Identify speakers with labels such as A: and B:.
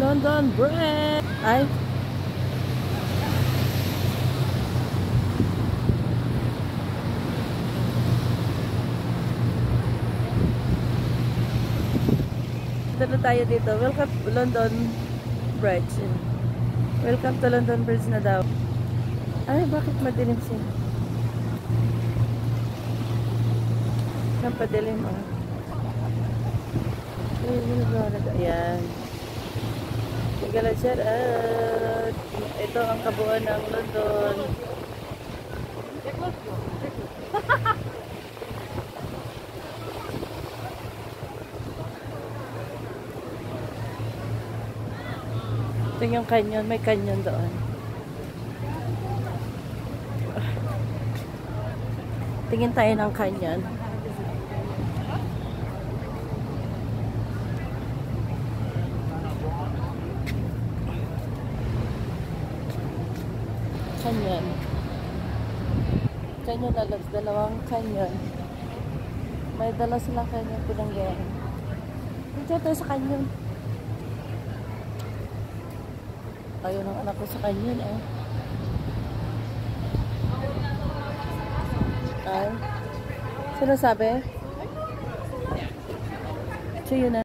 A: London Bridge. Ay. Dito tayo dito. Welcome to London Bridge. Welcome to London Bridge na daw. Ay, bakit madilim siya? Ang padilim, oh. Ayan. Tingala siya. Ito ang kabuuan ng London. Ito yung canyon. May canyon doon. Tingin tayo ng canyon. Canyon. Canyon alas, dalawang canyon. May dala silang canyon pinanggayan. Dito tayo sa canyon. Ayaw ng anak ko sa canyon, eh. Ay. Sino sabi? So yun na.